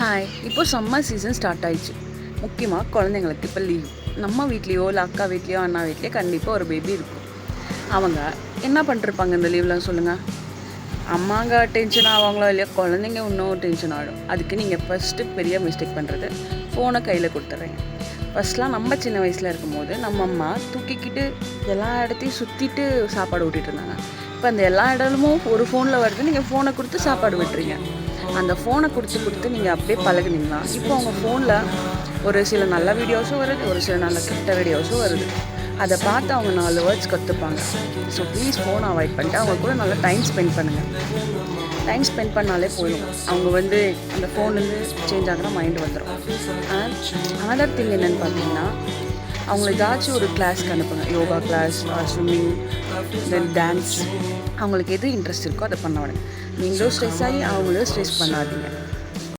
Hi. இப்போ summer season start ஆயிடுச்சு. முக்கியமாக குழந்தைங்களுக்கு இப்போ லீவ். நம்ம வீட்லேயோ இல்லை அக்கா வீட்லேயோ அண்ணா வீட்லேயோ கண்டிப்பாக ஒரு பேபி இருக்கும். அவங்க என்ன பண்ணிருப்பாங்க இந்த லீவ்லாம் சொல்லுங்கள்? அம்மாங்க டென்ஷன் ஆவாங்களோ இல்லையோ, குழந்தைங்க இன்னும் டென்ஷன் ஆகிடும். அதுக்கு நீங்கள் ஃபஸ்ட்டு பெரிய மிஸ்டேக் பண்ணுறது, ஃபோனை கையில் கொடுத்துட்றீங்க. ஃபஸ்ட்லாம் நம்ம சின்ன வயசில் இருக்கும்போது நம்ம அம்மா தூக்கிக்கிட்டு எல்லா இடத்தையும் சுற்றிட்டு சாப்பாடு ஊட்டிகிட்டு இருந்தாங்க. இப்போ அந்த எல்லா இடமும் ஒரு ஃபோனில் வருது, நீங்கள் ஃபோனை கொடுத்து சாப்பாடு விட்டுறீங்க. அந்த ஃபோனை கொடுத்து நீங்கள் அப்படியே பழகுனீங்களா, இப்போ அவங்க ஃபோனில் ஒரு சில நல்ல வீடியோஸும் வருது, ஒரு சில நல்ல கெட்ட வீடியோஸும் வருது. அதை பார்த்து அவங்க 4 வேர்ட்ஸ் கற்றுப்பாங்க. ஸோ ப்ளீஸ் ஃபோனை அவாய்ட் பண்ணிட்டு அவங்க கூட நல்லா டைம் ஸ்பெண்ட் பண்ணுங்கள். டைம் ஸ்பெண்ட் பண்ணாலே போதும். அவங்க அந்த ஃபோன்லேருந்து சேஞ்ச் ஆகிற மைண்டு வந்துடும். அண்ட் அனதர் திங் என்னென்னு பார்த்தீங்கன்னா, அவங்கள ஏதாச்சும் ஒரு கிளாஸ்க்கு அனுப்புங்க. யோகா கிளாஸ், ஸ்விம்மிங், தென் டான்ஸ். அவங்களுக்கு எது இன்ட்ரெஸ்ட் இருக்கோ அதை பண்ண விடுங்க. நீங்களும் ஸ்ட்ரெஸ் ஆகி அவங்களும் ஸ்ட்ரெஸ் பண்ணாதீங்க.